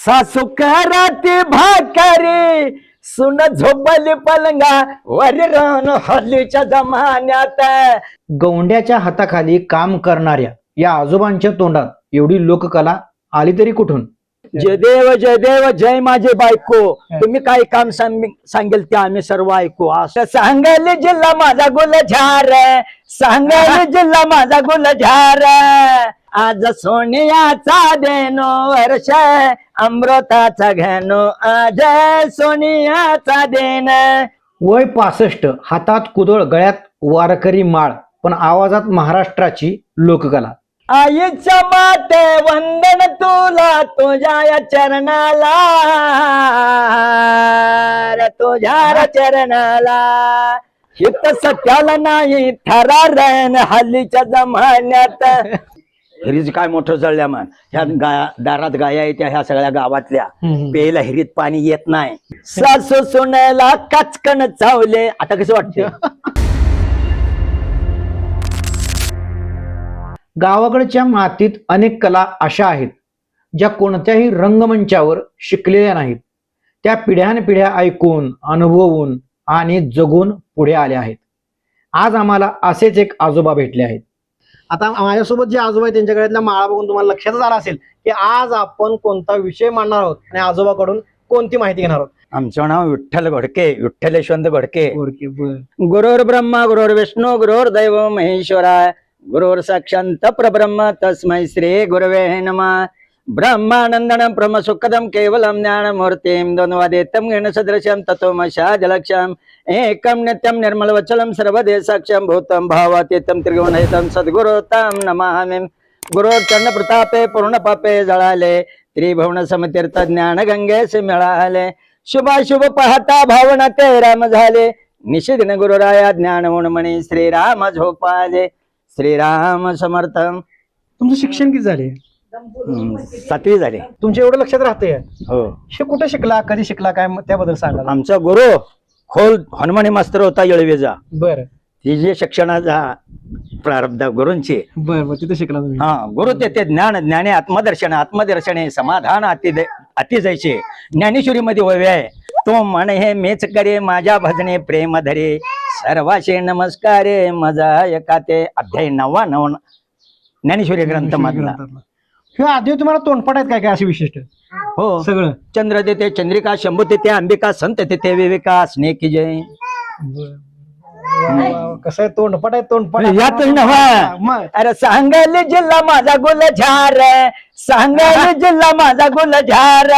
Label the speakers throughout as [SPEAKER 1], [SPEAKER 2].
[SPEAKER 1] सासू कराती भाकरी सुन झोपली पलंगा वर रान हल्लीच्या जमान्यात.
[SPEAKER 2] गौंड्याच्या हाताखाली काम करणाऱ्या या आजोबांच्या तोंडात एवढी लोककला आली तरी कुठून?
[SPEAKER 1] जय देव जय माझे बायको, तुम्ही काय काम सांगेल ते आम्ही सर्व ऐकू. असं सांगायला जिल्हा माझा गुलझार, सांगायला जिल्हा माझा गुलझार. आज सोनियाचा देनो वर्ष अमृताचा घेनो, आज सोनियाचा देन.
[SPEAKER 2] वय 65, हातात कुदळ, गळ्यात वारकरी माळ, पण आवाजात महाराष्ट्राची लोककला.
[SPEAKER 1] आईच्या माते वंदन तुला, तुझ्या या चरणाला, तुझ्या चरणाला. हित सत्याला नाही थरारण हल्लीच्या जमान्यात. हिरीच काय मोठं जळल्या मान. ह्या दारात गाया येत्या ह्या सगळ्या गावातल्या, प्यायला हिरीत पाणी येत नाही. सासू सुनेला काचकन चावले. आता कसं वाटतं?
[SPEAKER 2] गावाकडच्या मातीत अनेक कला अशा आहेत ज्या कोणत्याही रंगमंचावर शिकलेल्या नाहीत. त्या पिढ्यानपिढ्या ऐकून, अनुभवून आणि जगून पुढे आल्या आहेत. आज आम्हाला असेच एक आजोबा भेटले आहेत. आता माझ्यासोबत जे आजोबा आहेत त्यांच्या गळ्यातल्या माळा बघून तुम्हाला लक्षातच आलं असेल की आज आपण कोणता विषय मांडणार आहोत आणि आजोबाकडून कोणती माहिती घेणार आहोत.
[SPEAKER 1] आमचं नाव विठ्ठल घोडके, विठ्ठल यशवंत घोडके. गुरुर् ब्रह्मा गुरुर् विष्णू गुरुर् दैव महेश्वराय, गुरुर् साक्षात परब्रह्म तस्मै श्री गुरवे नमः. ब्रह्मानंदनं प्रमसुखदं केवलं ज्ञानमूर्तिं द्वन्द्वदेतं गणसदृशं ततोमशाजलक्षं एकं नित्यं निर्मलवचलं सर्वदेशाक्षं भूतं भावातीतं त्रिगुणहितं सद्गुरुतं नमामि. गुरुर्चरणप्रतापे पूर्णपापे जळाले, त्रिभुवन समतीर्थ ज्ञान गंगेस मिळाले. शुभाशुभ पाहता भावना ते राम झाले, निषेधन गुरुराया ज्ञान म्हणमणी श्रीराम झोपाले. श्रीराम समर्थ.
[SPEAKER 2] तुमचं शिक्षण किती झाले?
[SPEAKER 1] 7वी झाले.
[SPEAKER 2] तुमच्या एवढं लक्षात राहते?
[SPEAKER 1] हो.
[SPEAKER 2] हे कुठे शिकला, कधी शिकला, काय त्याबद्दल सांगा.
[SPEAKER 1] आमचा गुरु खोल हनुमानी मास्तर होता येळवेचा.
[SPEAKER 2] बर.
[SPEAKER 1] ती जे शिक्षणाचा प्रारब्ध गुरूंची.
[SPEAKER 2] बर, तिथे शिकला तुम्ही?
[SPEAKER 1] हा. गुरु ते ज्ञान, ज्ञाने आत्मदर्शन, आत्मदर्शने समाधान अति जैसे. ज्ञानेश्वरी मध्ये वव्य आहे. तो म्हण हे मेच करे माझ्या भजने प्रेम धरे, सर्वाशे नमस्कारे मजा एकाते. अध्याय 99 ज्ञानेश्वरी ग्रंथ मधला.
[SPEAKER 2] किंवा आधी तुम्हाला तोंडपाठ आहेत काय काय असे विशिष्ट?
[SPEAKER 1] हो,
[SPEAKER 2] सगळं.
[SPEAKER 1] चंद्र देते चंद्रिका, शंभू देते अंबिका, संत देते विवेका, स्नेह की जय.
[SPEAKER 2] कसं आहे तोंडपाठ आहे? तोंडपाठ
[SPEAKER 1] यात नव्हा. अरे सांगायला जिल्हा माझा गुलझार, सांगायला जिल्हा माझा गुलझार.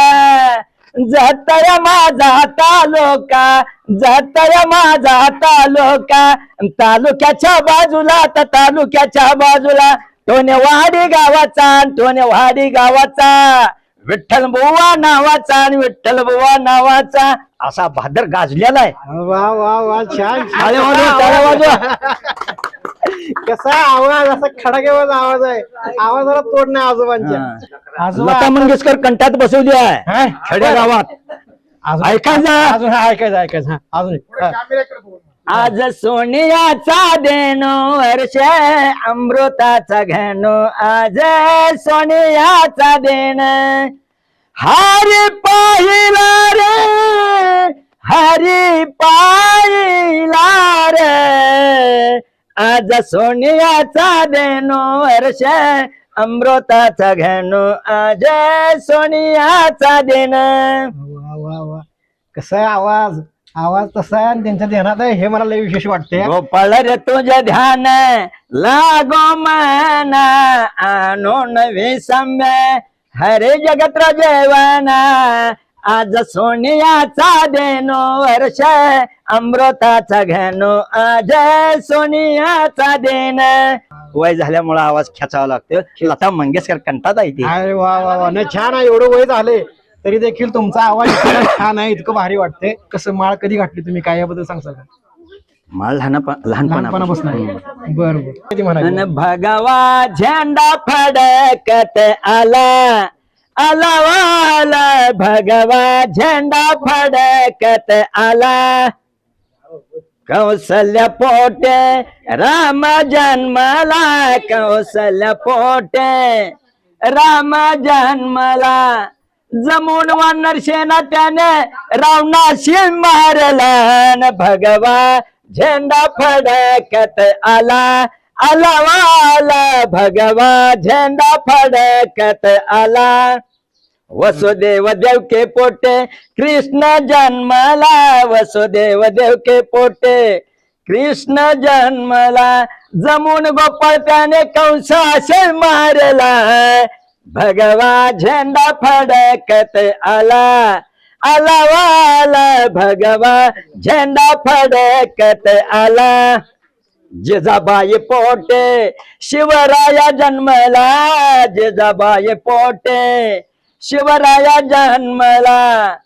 [SPEAKER 1] जातया माझा तालुका, जातया माझा तालुका. तालुक्याच्या बाजूला तर तालुक्याच्या बाजूला टोनेवाडी गावाचा, टोनेवाडी गावाचा विठ्ठल बुवा नावाचा आणि विठ्ठल बुवा नावाचा असा भादर गाजलेला आहे.
[SPEAKER 2] वा वा वा, छान. कसा आवाज, असा खडकेवाज आवाज आहे. आवाजाला तोड नाही आजोबांच्या.
[SPEAKER 1] लता मंगेशकर कंठात बसवली आहे खेड्या गावात. ऐकायचं
[SPEAKER 2] अजून ऐकायचं. अजून
[SPEAKER 1] आज सोनियाचा देनो वर्ष अमृताचा घेनो, आज सोनियाचा देण. हरी पाहिला रे, हरी पाहिला रे, आज सोनियाचा देनो वर्ष अमृताचा घेनो, आज सोनियाचा देण.
[SPEAKER 2] वा वा वा, कसा आवाज, आवाज तसा आहे आणि त्यांच्या ध्यानात आहे, हे मला लय विशेष वाटते.
[SPEAKER 1] गोपाळ रे तुझ्या ध्यान लागो मन, आणो नवी सम्य हरे जगत जेवण. आज सोनियाचा देनो वर्ष अमृताचा घेनो, आज सोनियाचा देन. वय झाल्यामुळे आवाज खेचावा लागतो. लता मंगेशकर कंठात आहे ती.
[SPEAKER 2] अरे वा वा वा, नाही छान आहे. एवढं वय झाले तरी देखील तुमचा आवाज इतका छान आहे, इतकं भारी वाटते. कसं माळ कधी घातली तुम्ही, काय याबद्दल सांगता का?
[SPEAKER 1] माळ लहानपणापासून.
[SPEAKER 2] बरोबर.
[SPEAKER 1] भगवा झेंडा फडकत आला, आला वाला भगवा झेंडा फडकत आला. कौशल्य पोटे राम जन्मला, कौशल्य पोटे राम जन्मला. जमून वानर सेना त्याने रावणाशी मारला न भगवा झेंडा फडकत आला आला वाला भगवा झेंडा फडकत आला वसुदेव देव के पोटे कृष्ण जन्मला वसुदेव देव के पोटे कृष्ण जन्मला जमून गोपाळ त्याने कंसाशे मारला भगवा झेंडा फडकत आला आला वाला भगवा झेंडा फडकत आला जिजाबाई पोटे शिवराया जन्मला जिजाबाई पोटे शिवराया जन्मला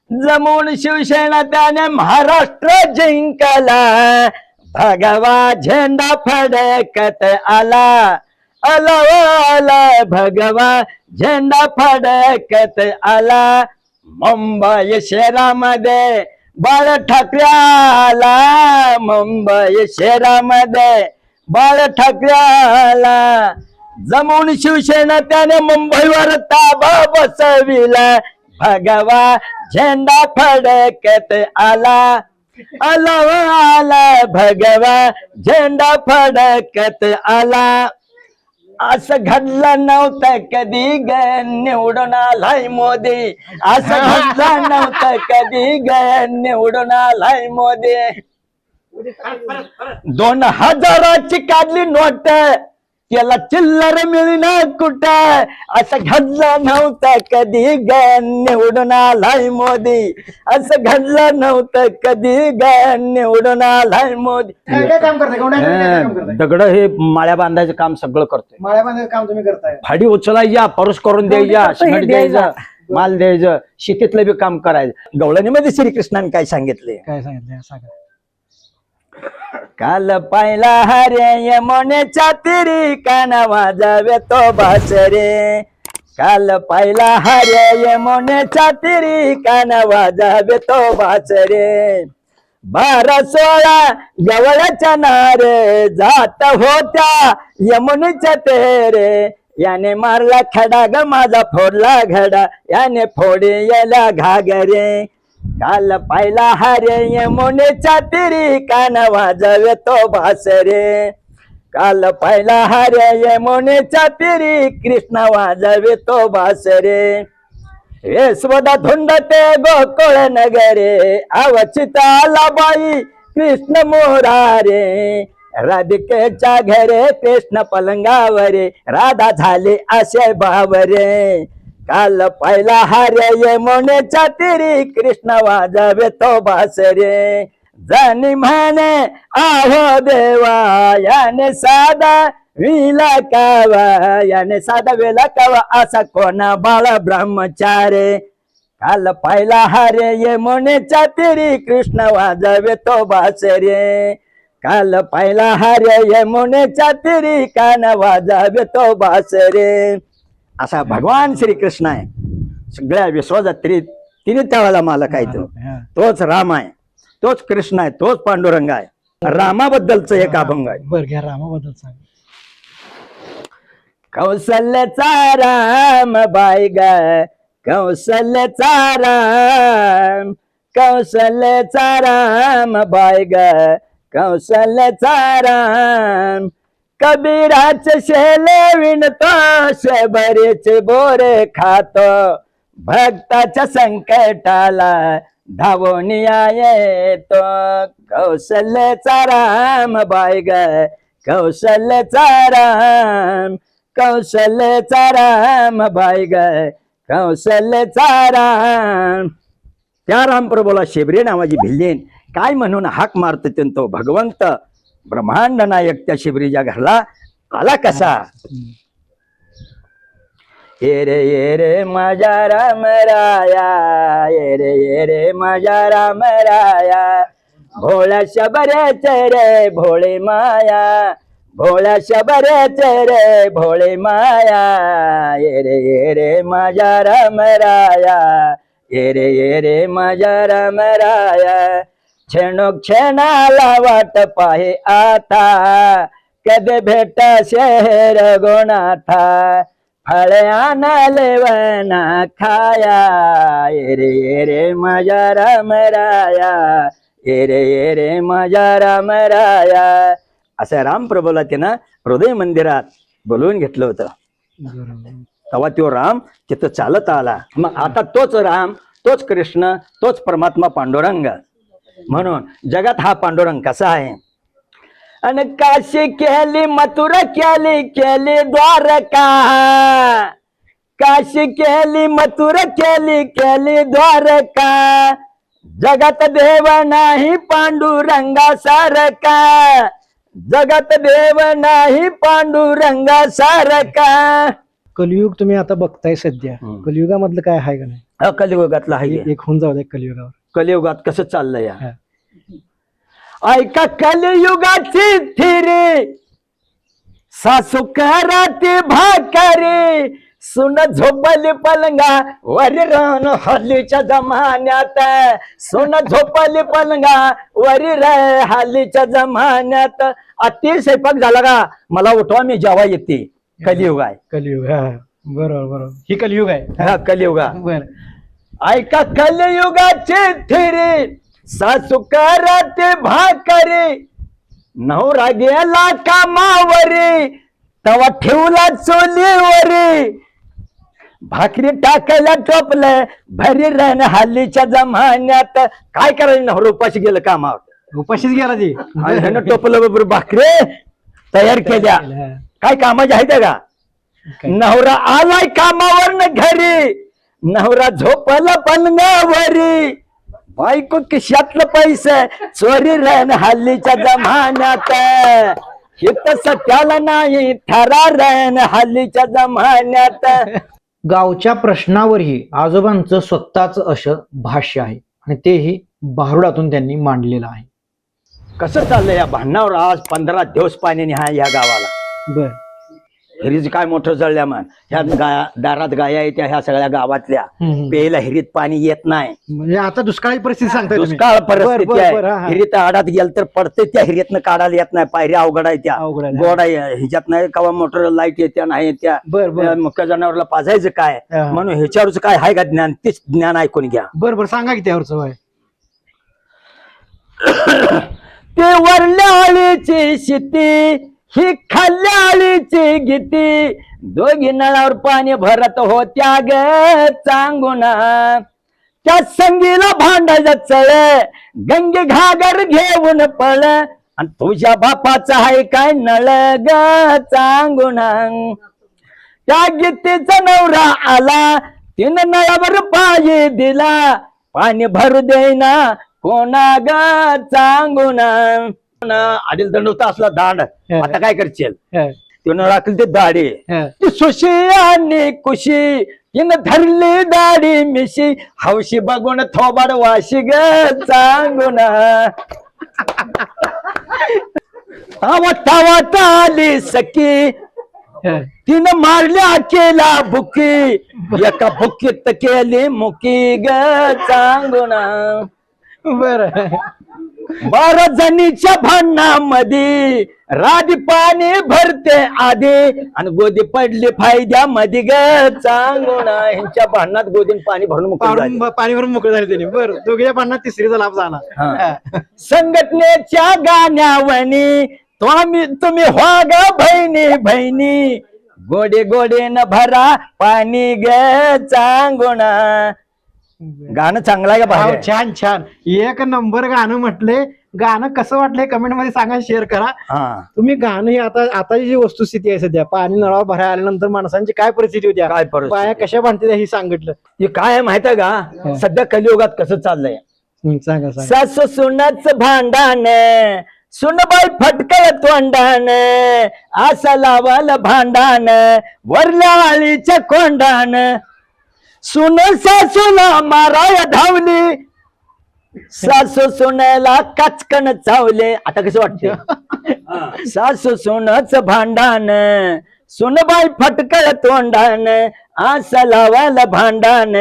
[SPEAKER 1] जमून शिवसेना त्याने महाराष्ट्र जिंकला भगवा झेंडा फडकत आला आला भगवा झेंडा फडकत आला मुंबई शहरामध्ये बाळ ठाकरे आला मुंबई शहरामध्ये बाळ ठाकरे आला जमून शिवसेना त्याने मुंबईवर ताबा बसविला भगवा झेंडा फडकत आला आला भगवा झेंडा फडकत आला असं घडलं नव्हतं कधी ग निवडून आलाय मोदी असं घडलं नव्हतं कधी ग निवडून आलाय मोदी 2000ची काढली नोट त्याला चिल्लर मिळणार कुठं असं घडलं नव्हतं कधी ग निवडून आलाय मोदी असं घडलं नव्हतं कधी ग निवडून आलाय मोदी
[SPEAKER 2] काय काम करताय काय काम करताय?
[SPEAKER 1] दगड हे माळ्या बांधायचं काम सगळं करतोय
[SPEAKER 2] माळ्या बांधायचं काम तुम्ही करताय
[SPEAKER 1] फाडी उचलायच्या परुष करून द्यायच्या सिमेंट द्यायचं माल द्यायचं शेतीतलं बी काम करायचं गवळणीमध्ये श्रीकृष्णाने काय सांगितले
[SPEAKER 2] काय सांगितलं सांगा
[SPEAKER 1] काल पाहिला हरे यमुनेच्या तिरी कान वाजावे तो बासरे काल पाहिला हरे यमुनेच्या तिरी कान वाजावे तो बासरे 12-16 गवळ्याच्या नारे जात होत्या यमुनेच्या तेरे याने मारला खडा ग माझा फोडला घडा याने फोडे याला घागरे काल पाहिला हरे यमुनेच्या तिरी कान वाजवे तो बासरे काल पाहिला हरे यमुनेच्या तिरी कृष्ण वाजवे तो बासरे यशोदा धुंड ते गोकुळ नगरे अवचिता बाई कृष्ण मोरारे राधिकेच्या घरे कृष्ण पलंगावरे राधा झाले असे बावरे काल पाहिला हरे यमुनेच्या तिरी कृष्ण वाजवे तो बासरे जनी म्हणे आहो देवा याने साधा विला कावा याने साधा वेला कावा असा कोणा बाळ ब्रह्मचारे काल पाहिला हरे यमुनेच्या तिरी कृष्ण वाजवे तो बासरे काल पाहिला हरे यमुनेच्या तिरी कान वाजवे तो बासरे असा भगवान श्रीकृष्ण आहे सगळ्या विश्वाचा तिने त्यावेळेला मालक आहे तोच राम आहे तोच कृष्ण आहे तोच पांडुरंग आहे रामाबद्दलच एक अभंग आहे
[SPEAKER 2] बर घ्या रामाबद्दल सांग
[SPEAKER 1] कौशल्याचा राम बाई ग कौशल्याचा राम कौशल्याचा राम बाई ग कौशल्याचा राम कबीराचे शेले विणतो शबरीचे बोरे खातो भक्ताच्या संकटाला धावून येतो कौशल्याचा राम बाई ग कौशल्याचा राम कौशल्याचा राम बाई ग कौशल्याचा राम त्या रामप्रभूला शेबरी नावाची भिल्लीन काय म्हणून हाक मारतो तो भगवंत ब्रह्मांड नायक त्या शिबरीच्या घरला आला कसा ये रे माझा राम राया ये रे माझा राम राया भोळ्या शबऱ्याचे रे भोळे माया भोळ्या शबऱ्याचे रे भोळे माया ये रे माझा राम राया ये रे माझा राम राया क्षणाला वाट पाहे आता कधी भेट शहर गोनाथा फळ्यान लेवना खाया ये रे माझ्या रामराया ये रे माझ्या रामराया असं रामप्रभूला त्यानं हृदय मंदिरात बोलवून घेतलं होतं. तेव्हा तो राम तिथं चालत आला. मग आता तोच राम, तोच कृष्ण, तोच परमात्मा पांडुरंग. म्हणून जगात हा पांडुरंग कसा आहे. अन काशी केली मथुरा केली केली द्वारका, काशी केली मथुरा केली केली द्वारका, जगत देव नाही पांडुरंगा सारका, जगत देव नाही पांडुरंगा सारका.
[SPEAKER 3] कलियुग तुम्ही आता बघताय सध्या, कलियुगामधलं काय आहे का नाही?
[SPEAKER 1] कलियुगातला आहे.
[SPEAKER 3] एक होऊन जाऊ दे कलियुगावर.
[SPEAKER 1] कलियुगात कसं चाललंय या.
[SPEAKER 3] हा.
[SPEAKER 1] ऐका कलियुगाची थिरी, सासू कराती भाकरी, सुन झोपली पलंगा वरी रण हल्लीच्या जमान्यात, सुन झोपली पलंगा वरी रे हल्लीच्या जमान्यात. अति स्वयंपाक झाला का मला उठवा मी जेव्हा येते. कलियुग आहे.
[SPEAKER 3] कलियुग. हा बरोबर बरोबर, ही कलियुग आहे.
[SPEAKER 1] हा कलियुगा.
[SPEAKER 3] बर.
[SPEAKER 1] ऐका कलियुगाची थिरी, सासू कराती भाकरी, नवरा गेला कामावरी, तवा ठेवला चोलीवरी, भाकरी टाकायला टोपलं भरी रण हल्लीच्या जमान्यात. काय करायचं नवरा उपाशी गेलं कामावर,
[SPEAKER 3] उपाशीच गेला ती.
[SPEAKER 1] आणि ह्यानं टोपलं बरोबर भाकरी तयार केल्या.
[SPEAKER 3] हा.
[SPEAKER 1] काय कामाची आहेत का. नवरा आलाय कामावर घरी, नवरा झोपला पलंगावरी, बायको खिशातलं पैसे चोरी रण हल्लीच्या जमान्यात. हे तर सत्याला नाही ठरा रण हल्लीच्या जमान्यात.
[SPEAKER 2] गावच्या प्रश्नावरही आजोबांचं स्वतःच असं भाष्य आहे आणि तेही भारुडातून त्यांनी मांडलेलं आहे.
[SPEAKER 1] कसं चाललंय या भांडणावर. आज 15 दिवस पाणी नाही आहे या गावाला.
[SPEAKER 3] बर.
[SPEAKER 1] हिरीच काय मोठं जळल्या मग. ह्या गाया दारात गाया येत्या ह्या सगळ्या गावातल्या, प्यायला हिरीत पाणी येत नाही.
[SPEAKER 3] म्हणजे आता दुष्काळी परिस्थिती सांगताय तुम्ही.
[SPEAKER 1] दुष्काळ परिस्थिती
[SPEAKER 3] बर, बर,
[SPEAKER 1] आहे.
[SPEAKER 3] हा.
[SPEAKER 1] हिरीत आडात गेल तर पडते, त्या हिरीतनं काढायला येत नाही. पायऱ्या अवघड आहे त्या,
[SPEAKER 3] अवघड आहे.
[SPEAKER 1] गोड आहे. ह्याच्यात नाही कवा मोटर लाईट येत्या नाही येत्या.
[SPEAKER 3] बर बर
[SPEAKER 1] मुख्य जनावरला पाजायचं काय
[SPEAKER 3] हा.
[SPEAKER 1] म्हणून ह्याच्यावरच काय आहे का ज्ञान, तेच ज्ञान ऐकून घ्या.
[SPEAKER 3] बर बर, सांगा की त्यावरचं वय.
[SPEAKER 1] ते वरल्या आळीची शेती, ही खाल्ल्या आळीची गीती, दोघी नळावर पाणी भरत होत्या ग चांगून. त्या संगीला भांडायचं चळ, गंगे घागर घेऊन पळ, आणि तुझ्या बापाचा आहे काय नळ ग चांगून. त्या गीतीचा नवरा आला, तिनं नळावर पाणी दिला, पाणी भरू देना कोणा ग चांगून. आडील दंड असला दांड, आता काय करशील. तिनं राखली ते दाढी, ती सुशी आणि कुशी, तिनं धरली दाढी मिशी, हौशी बघून थोबाड वाशी ग चांगून. तावत आली सखी, तिनं मारल्या केला बुकी, एका बुकीत केली मुकी ग चांगून.
[SPEAKER 3] बर.
[SPEAKER 1] 12 जणीच्या भांडणामध्ये राधी पाणी भरते आधी, आणि गोदी पडली फायद्यामध्ये ग चांगून. ह्यांच्या भांडणात गोदीन पाणी भरून मोकळं
[SPEAKER 3] पाणी भरून मोकळे झाले त्यांनी. बर. दोघीच्या भांडणात तिसरीचा लाभ झाला.
[SPEAKER 1] संघटनेच्या गाण्यावणी तुम्ही व्हा ग बहिणी बहिणी, गोडे गोडे न भरा पाणी ग चांगून. गाणं चांगलं आहे का
[SPEAKER 3] वाव,
[SPEAKER 1] बाहेर.
[SPEAKER 3] छान छान, एक नंबर गाणं म्हटलंय. गाणं कसं वाटलंय कमेंट मध्ये सांगा, शेअर करा.
[SPEAKER 1] हा
[SPEAKER 3] तुम्ही गाणं ही आता जी वस्तुस्थिती आहे सध्या, पाणी नळावर भरायला आल्यानंतर माणसांची काय परिस्थिती होती,
[SPEAKER 1] काय परिस्थिती?
[SPEAKER 3] बाया कशा बांधते ही सांगितलं.
[SPEAKER 1] हे काय आहे माहित आहे का. सध्या कलियुगात कसं चाललंय.
[SPEAKER 3] सांगा सांगा.
[SPEAKER 1] सासू सुनाच भांडण, सुनबाई फटकळ तोंडान, असं लावाल भांडण वरल्या आळीच्या कोंडान. सुन सासूला माराया धावली, सासू सुनेला काचकन चावले. आता कसं वाटते. सासू सुनच भांडण, सुनबाई फटकळ तोंडान, आस लावायला भांडण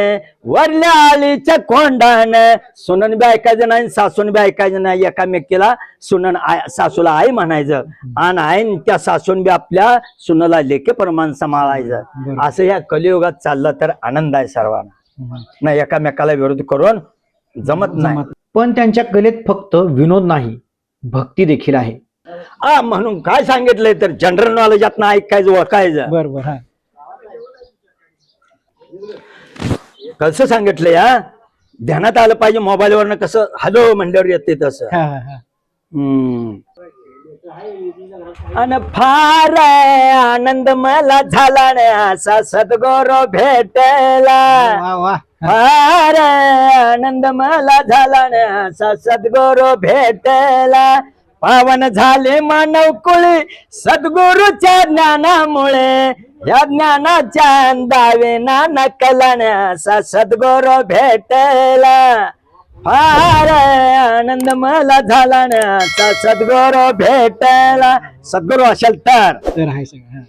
[SPEAKER 1] वरल्या आळीच्या कोंडान. सुनन बी ऐकायचं नाही सासून बी ऐकायचं नाही. एकामेकीला सुनन सासूला आई म्हणायचं आणि आईन त्या सासून बी आपल्या सुनला लेखे प्रमाण सांभाळायचं. असं या कलियुगात चाललं तर आनंद आहे सर्वांना. नाही एकामेकाला विरोध करून जमत नाही.
[SPEAKER 2] पण त्यांच्या कलेत फक्त विनोद नाही, भक्ती देखील आहे.
[SPEAKER 1] म्हणून काय सांगितलंय तर जनरल नॉलेजात ऐकायचं ओळखायचं.
[SPEAKER 3] बरोबर. हा
[SPEAKER 1] कसं सांगितलं या ध्यानात आलं पाहिजे. मोबाईल वरनं कसं हॅलो म्हणल्यावर येते तसं.
[SPEAKER 3] हा हा.
[SPEAKER 1] अन फार आनंद मला झाला नाही असा सद्गुरू भेटला.
[SPEAKER 3] वा वा.
[SPEAKER 1] फार आनंद मला झाला नाही असा सद्गुरू भेटला. पावन झाले मानव कुळी सद्गुरूच्या ज्ञानामुळे. या ज्ञानाच्या अंदावे नाना कलाण्याचा सद्गुरू भेटला. फार आनंद मला झाला नाचा सद्गुरू भेटला. सद्गुरू असेल तर
[SPEAKER 3] आहे सगळं.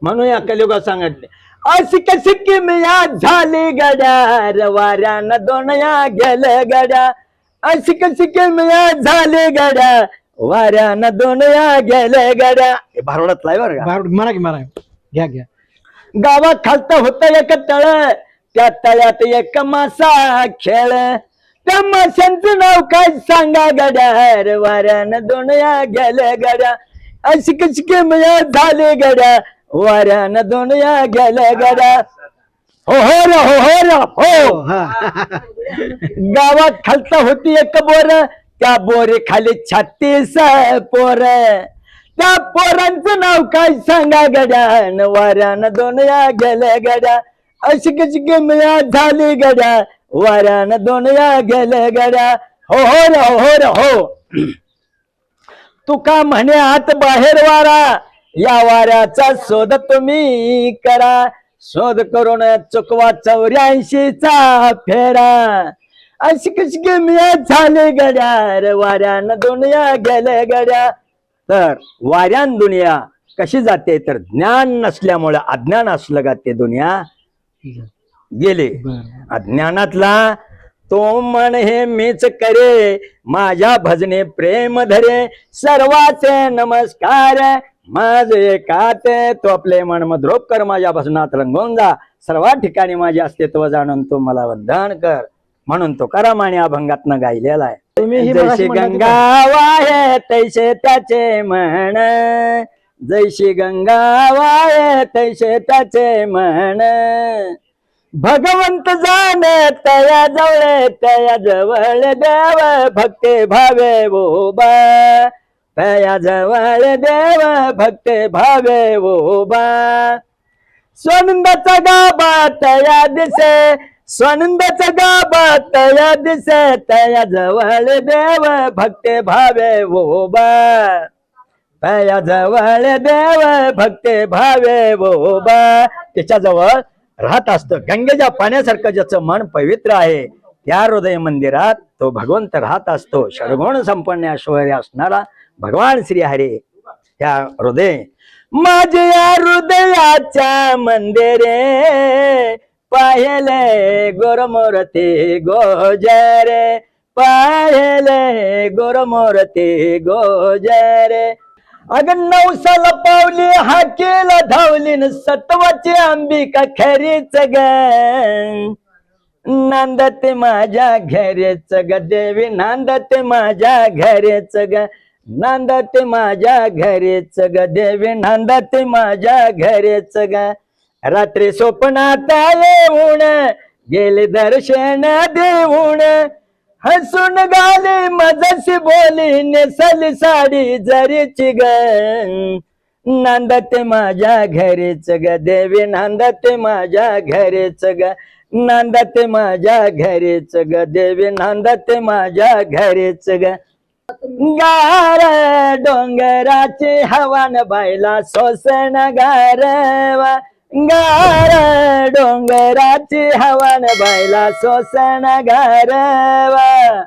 [SPEAKER 1] म्हणून या कलियुगात सांगितले अशी कशी किमया झाली गड्या वाऱ्यानं दोनया गेले गड्या. अशी कशी किमया झाली गड्या वाऱ्यानं दोनया गेले गड्या. हे भारवडातला आहे बरं का.
[SPEAKER 3] म्हणा की म्हणा. घ्या घ्या.
[SPEAKER 1] गावात खालत होत एक तळ त्या तळ्यात एक मासा खेळ. त्या माशांचं नाव काय सांगा गड्या वाऱ्यानं दोनया गेले गड्या. अशी कशी किमया झाली गड्या वाऱ्यानं दोनया गेले गड्या. हो रे हो. गावात खालत होती एक बोर त्या बोरे खाली 36 पोर. त्या पोरांचं नाव काय सांगा गड्या वाऱ्यानं दोनया गेले गड्या. अशी कशी किमया झाली गड्या वाऱ्यानं दोनया गेले गड्या. हो रे हो. तुका म्हणे आत बाहेर वारा या वाऱ्याचा शोध तुम्ही करा. शोध करून चुकवा 84चा फेरा. अशी कशी किमया झाली गड्या वाऱ्यानं दोनया गेले गड्या. तर वाऱ्यान दुनिया कशी जाते तर ज्ञान नसल्यामुळे अज्ञान असलं का ते दुनिया गेले. अज्ञानातला तो म्हण हे मीच करे माझ्या भजने प्रेम धरे. सर्वाचे नमस्कार माझे काते तो आपले मन मद्रोप कर माझ्या भजनात रंगवून जा. सर्व ठिकाणी माझे अस्तित्व जाणून तू मला वंदन कर. म्हणून तो करामाने अभंगातनं गायलेला आहे. जैशी गंगा वाहे तैसे त्याचे म्हण. जैशी गंगा वाहे तैसे त्याचे म्हण. भगवंत जाणे तया जवळ देव भक्ते भावे ओबा. तया जवळ देव भक्ते भावे ओबा. स्वानंदाचा गाभा तया दिसे स्वानंदाचा गाभा तया दिसे तया जवळ देव भक्ते भावे ओबा. तया जवळ देव भक्ते भावे ओबा. त्याच्याजवळ राहत असतं. गंगेच्या पाण्यासारखं ज्याचं मन पवित्र आहे त्या हृदय मंदिरात तो भगवंत राहत असतो. षडगुण संपन्न ऐश्वर्य असणारा भगवान श्री हरी त्या हृदय. माझ्या हृदयाच्या मंदिरे पाहिले गोरमूर्ती गोजरे. पाहिले गोरमूर्ती गोजरे. अगं 9 साल पावली हाकेला धावलीन सत्वाची अंबिका खरीच ग. नांदते माझ्या घरेच ग देवी नांदते माझ्या घरेच ग. नांदते माझ्या घरेच ग देवी नांदते माझ्या घरेच ग. रात्री स्वप्नात येऊन गेले दर्शन देऊन. हसून गाली मजशी बोली नेसली साडी जरीची ग. नांदते माझ्या घरेच ग देवी नांदते माझ्या घरेच ग. नांदते माझ्या घरेच ग देवी नांदते माझ्या घरेच ग. गार डोंगराची हवान बायला सोसन गारवा. गार डोंगराची हवान बायला सोसन गारवा.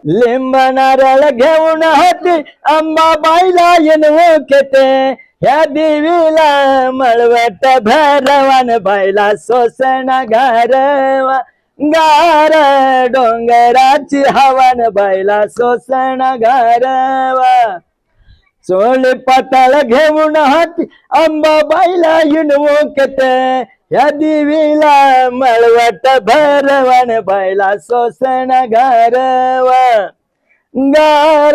[SPEAKER 1] लिंब नारळ घेऊन होती अंबाबाईला येणवू केते. ह्या देवीला मळवट भरवान बायला सोसन गारवा गार डोंगराची हवन बायला सोसन गारवा चोळी पाताळ घेऊन हाती अंबाबाईला युनवोकत या देवीला मळवट भरवान बायला सोसन गारवा गार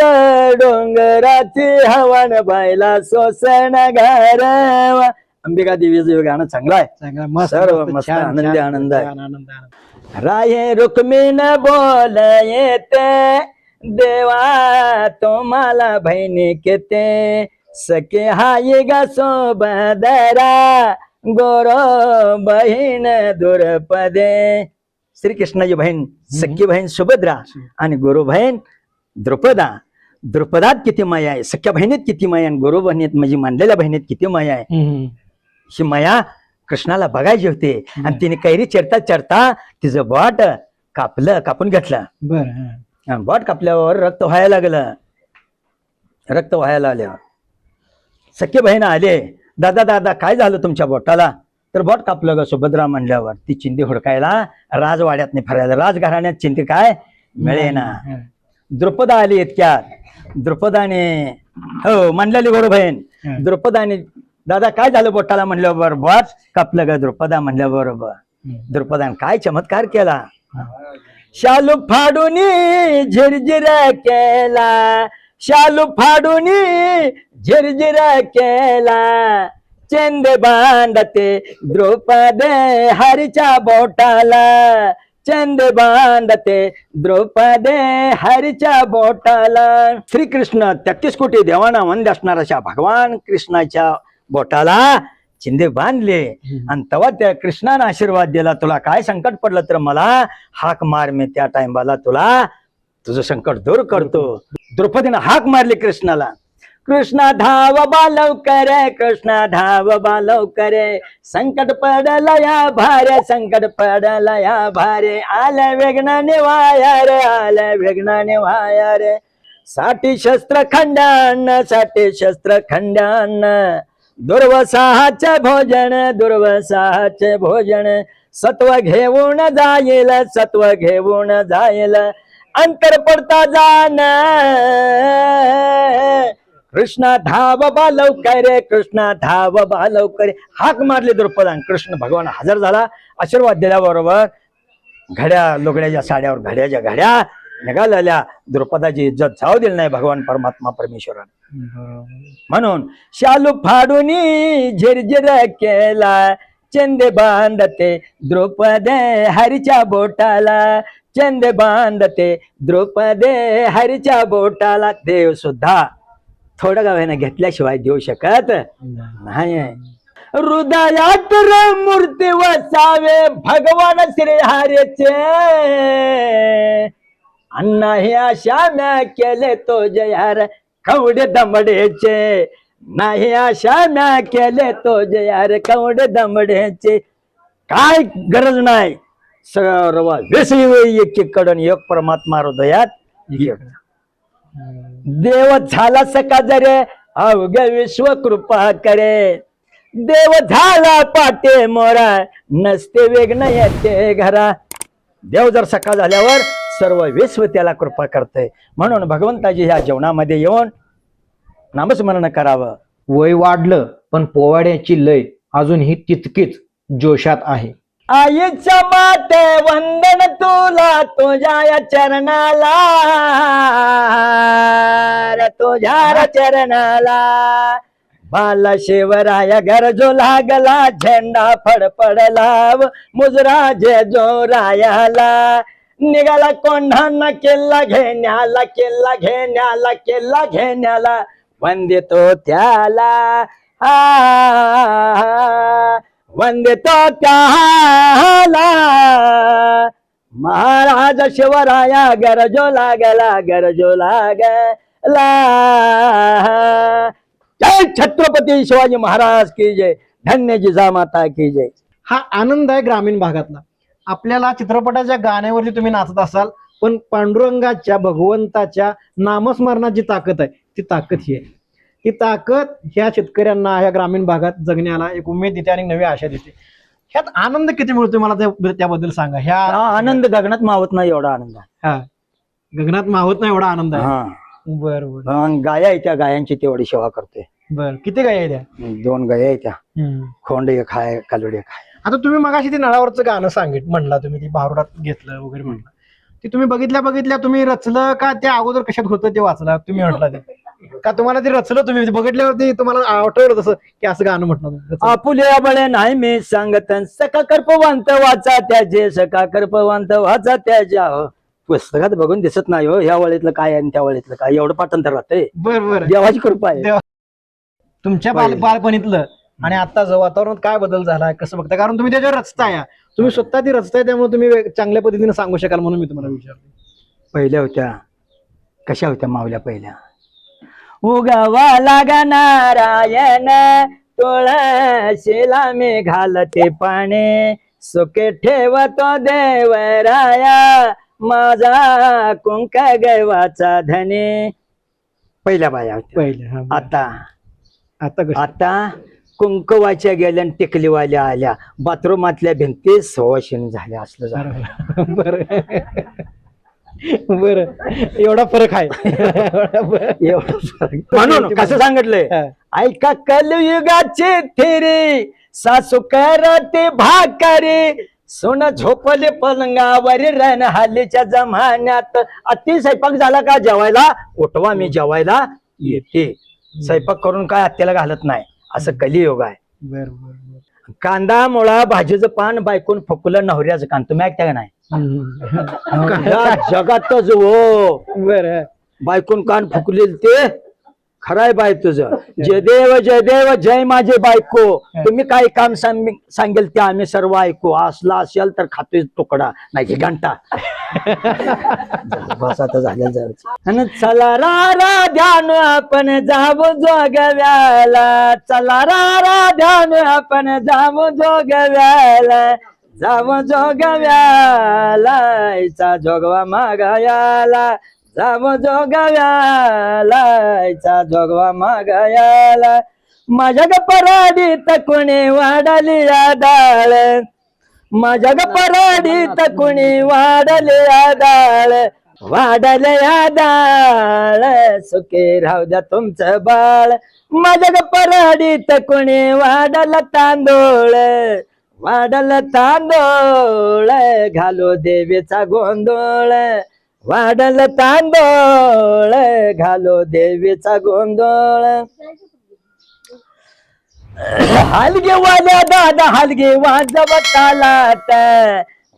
[SPEAKER 1] डोंगराची हवन बायला सोसन गारवा. अंबिका देवीचं गाणं चांगलं आहे.
[SPEAKER 3] चांगला मस्त
[SPEAKER 1] सर्व
[SPEAKER 3] मस्त,
[SPEAKER 1] मस्त
[SPEAKER 3] छान,
[SPEAKER 1] आनंदी
[SPEAKER 3] छान,
[SPEAKER 1] आनंद आहे.
[SPEAKER 3] छान, आनंद आनंद.
[SPEAKER 1] राये रुक्मिण बोल येते देवा तुम्हाला बहिणी केते सखे हाय गा सोबदरा गोरो बहीण दुर्पदे. श्रीकृष्णाची बहीण सख्खी बहीण सुभद्रा आणि गुरु बहीण द्रुपदा. द्रुपदात किती माया आहे, सख्या बहिणीत किती माया आहे, गुरु बहिणीत म्हणजे मानलेल्या बहिणीत किती माया आहे. ही माया कृष्णाला बघायची होती आणि तिने कैरी चरता चरता तिचं बोट कापून घेतलं.
[SPEAKER 3] बर
[SPEAKER 1] बोट कापल्यावर रक्त व्हायला लागलं. रक्त व्हायला आल्यावर सख्खे बहीण आले, दादा दादा काय झालं तुमच्या बोटाला? तर बोट कापलं ग सुभद्रा म्हणल्यावर ती चिंधी हुडकायला राजवाड्यात नाही फिरायला. राजघराण्यात चिंधी काय मिळेना. द्रुपदा आली इतक्यात. द्रुपदाने हो म्हणलेली गोड बहीण. द्रुपदाने दादा काय झालं बोटाला म्हणल्यावर बोट कापलं ग द्रुपदा म्हणल्याबरोबर द्रुपदाने काय चमत्कार केला. शालू फाडून झिरझिर केला, शालू फाडून झिरझिर केला, चंद बांधते द्रुपदे हरीच्या बोटाला, चंद बांधते द्रुपदे हरीच्या बोटाला. श्रीकृष्ण 33 कोटी देवांना वंद्य असणार अशा भगवान कृष्णाच्या बोटाला चिंदे बांधले आणि तेव्हा त्या कृष्णाने आशीर्वाद दिला, तुला काय संकट पडलं तर मला हाक मार, मी त्या टाइमला तुला तुझं संकट दूर करतो. द्रौपदीने हाक मारली कृष्णाला. कृष्णा धाव बा लवकर, कृष्णा धाव बा लवकर, संकट पडला या भारे, संकट पडला या भारे, आल्या वेगनाने वाया रे, आल्या वेगनाने वाया रे. साठी शस्त्र खंडान, साठी शस्त्र खंडान, दुर्वसाचे भोजन, दुर्वसाचे भोजन, सत्व घेऊन जाईल, सत्व घेऊन जाईल, अंतर पडता जाण. कृष्णा धाव बा लवकर, कृष्णा धाव बा लवकर, हाक मारली द्रुपदान. कृष्ण भगवान हजर झाला. आशीर्वाद दिल्याबरोबर घड्या लुगड्याच्या साड्यावर घड्याच्या घड्या निघालेल्या. द्रुपदाची इज्जत जाऊ दिली नाही भगवान परमात्मा परमेश्वराने. म्हणून शालू फाडून झिरझिर केला, चंद बांधते द्रुपदे हरीच्या बोटाला, चंद बांधते द्रुपदे हरीच्या बोटाला. देव सुद्धा थोडं गावाने घेतल्याशिवाय देऊ शकत नाही. हृदयात मूर्ती वसावे भगवान श्री हरीचे, अण्णा हे आशा म्या केले तो जयार कवडे दमडेचे, नाही आशा म्या केले तो जयार कवडे दमडेचे. काय गरज नाही, सर्व एकीकडून एक परमात्मा हृदयात. देव झाला सका जरे अवघ विश्व कृपा करे, देव झाला पाटे मोरा नसते वेगन येते घरा. देव जर सका झाल्यावर सर्व विश्व त्याला कृपा करते. म्हणून भगवंताजी ह्या जेवणामध्ये येऊन नामस्मरण करावं.
[SPEAKER 2] वय वाढलं पण पोवाड्याची लय अजूनही तितकीच जोशात आहे.
[SPEAKER 1] आईच्या माते वंदन तुला तुझ्या या चरणाला, तुझ्या चरणाला. बाला शिवराया गरजो लागला, झेंडा फडफडला, मुजरा जो रायाला. निघाला कोंढांना किल्ला घेण्याला, किल्ला घेण्याला, किल्ला घेण्याला, वंदितो त्याला. वंदितो त्याला. महाराज शिवराया गरजो लागला, गरजो लागला. जय छत्रपती शिवाजी महाराज की जय, धन्य जिजामाता की जय.
[SPEAKER 3] हा आनंद आहे ग्रामीण भागातला. आपल्याला चित्रपटाच्या गाण्यावरती तुम्ही नाचत असाल, पण पांडुरंगाच्या भगवंताच्या नामस्मरणाची ताकद आहे, ती ताकद ही आहे. ही ताकद ह्या शेतकऱ्यांना ह्या ग्रामीण भागात जगण्याला एक उमेद देते आणि नवी आशा देते. ह्यात आनंद किती मिळतोय मला त्याबद्दल सांगा. ह्या
[SPEAKER 1] हा आनंद गगनात मावत नाही एवढा आनंद आहे.
[SPEAKER 3] हा गगनात मावत नाही एवढा आनंद आहे.
[SPEAKER 1] हा
[SPEAKER 3] बर बर
[SPEAKER 1] मग गाया आहे त्या गायांची तेवढी सेवा करतोय.
[SPEAKER 3] बर किती काय आहे त्या?
[SPEAKER 1] 2 गाया आहे त्या, खोंड एक आहे, कालवडी एक आहे.
[SPEAKER 3] आता तुम्ही मगाशी ते नळावरचं गाणं म्हणला तुम्ही ती भारुडात घेतलं वगैरे म्हणला, ते तुम्ही बघितल्या तुम्ही रचलं का त्या अगोदर कशात होतं ते वाचला तुम्ही म्हटलं ते का तुम्हाला ते रचलं तुम्ही बघितल्यावरती तुम्हाला आठवलं तसं की असं गाणं म्हटलं?
[SPEAKER 1] आपुले बळे नाही मी सांगत सका कर्पवंत वाचा त्याचे, सका कर्पवंत वाचा त्याच्या. पुस्तकात बघून दिसत नाही हो ह्या वळीतलं काय आणि त्या वळीतलं काय, एवढं पाठांतर राहतंय.
[SPEAKER 3] बरोबर
[SPEAKER 1] देवाची कृपा आहे.
[SPEAKER 3] तुमच्या बालपणीतलं आणि आताचं वातावरणात काय बदल झालाय कसं बघता? कारण तुम्ही त्याच्यावर रचताय, तुम्ही स्वतः ती रचताय, त्यामुळे तुम्ही चांगल्या पद्धतीने सांगू शकाल म्हणून मी तुम्हाला विचारतो.
[SPEAKER 1] पहिल्या होत्या कशा होत्या मावल्या पहिल्या? उगवा लागा नारायण तुळशीला मी घालते पाणी, सुके ठेवतो देवराया माझा कुंक गैवाचा धनी. पहिल्या बाया होत्या.
[SPEAKER 3] पहिल्या
[SPEAKER 1] आता
[SPEAKER 3] आता
[SPEAKER 1] आता कुंकवाच्या गेल्या आणि टिकलीवाल्या आल्या, बाथरूमातल्या भिंती सवाशीन झाल्या. असलं झालं.
[SPEAKER 3] बर बर एवढा फरक आहे.
[SPEAKER 1] एवढं फरक. म्हणून कसं सांगितलंय, ऐका कलयुगाची थिरी सासू करते भाकरी, सोन झोपले पलंगावर रण हालीच्या जमान्यात. अति स्वयंपाक झाला का जेवायला उठवा मी जेवायला येते. स्वयंपाक करून काय आत्याला घालत नाही, असं कलियुग आहे.
[SPEAKER 3] बर बर
[SPEAKER 1] कांदा मुळा भाजीचं पान बायकून फुकलं नवऱ्याचं कान. तुम्ही ऐकता का नाही? जगातच हो
[SPEAKER 3] बर
[SPEAKER 1] बायकून कान फुकलेल ते खराय बाय तुझं. जय देव जय माझे बायको, तुम्ही काय काम सांगेल ते आम्ही सर्व ऐकू. असला असेल तर खातोय तुकडा नाही घंटा. बस आता झालं जायचं. चला रा ध्यान आपण जाऊ जोगव्याला, चला रा ध्यान आपण जाऊ जोगव्याला, जाऊ जोगव्याला जोगवा मागायाला, जाऊ जोगव्याला जोगवा मागायाला. माझ्या ग पराडीत कुणी वाढली आदाळ, माझ्या ग पराडीत कुणी वाढले आदाळ, वाढले आदाळ सुखे राहू द्या तुमचं बाळ. माझ्या ग पराडीत कुणी वाढल तांदूळ, वाढल तांदूळ घालो देवीचा गोंधळ, वाढल तांदूळ घालो देवीचा गोंधळ. हलगे वाल्या दादा हलगे वाजवतालात,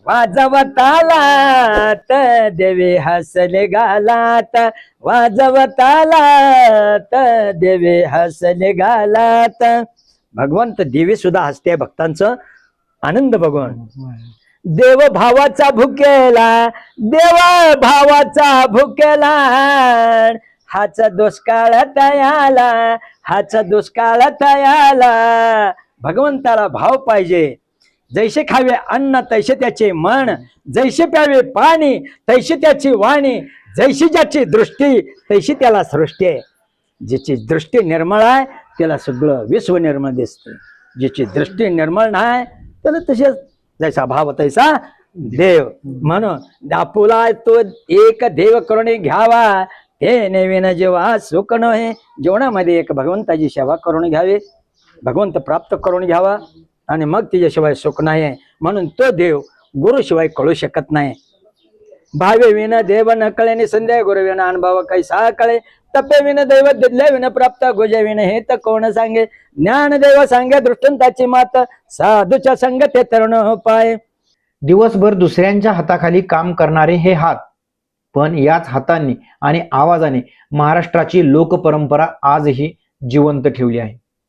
[SPEAKER 1] वाजवतालात देवी हसले गालात, वाजवतालात देवी हसले गालात. भगवंत देवी सुद्धा हसते भक्तांचं आनंद बघून. देव भावाचा भुकेला, देव भावाचा भुकेला, हाचा दुष्काळ तयाला, हाचा दुष्काळ तयाला. भगवंताला भाव पाहिजे. जैसे खावे अन्न तैसे त्याचे मन, जैसे प्यावे पाणी तैसे त्याची वाणी, जैशी ज्याची दृष्टी तैशी त्याला सृष्टी आहे. ज्याची दृष्टी निर्मळ आहे त्याला सगळं विश्व निर्मळ दिसते. ज्याची दृष्टी निर्मळ नाही त्याला तसेच जैसा भाव तैसा देव. म्हणून आपुला तो एक देव करून घ्यावा, हे नवीन जेव्हा सुख नव्हे. जेवणामध्ये एक भगवंताची सेवा करून घ्यावी, भगवंत प्राप्त करून घ्यावा, आणि मग तिच्याशिवाय सुख नाही. म्हणून तो देव गुरुशिवाय कळू शकत नाही. भावे विन देव न कळे निसंदेह, गुरु विन अनुभव कैसा कळे. तपे विन दैव दिले विन प्राप्त, गुजे विन हे तर कोण सांगे. ज्ञान देव सांगे दृष्टांताची मात, साधूच्या संगते तरुण पाय.
[SPEAKER 2] दिवसभर दुसऱ्यांच्या हाताखाली काम करणारे हे हात, पण याच हातांनी आणि आवाजाने महाराष्ट्राची लोकपरंपरा आजही जिवंत ठेवली आहे.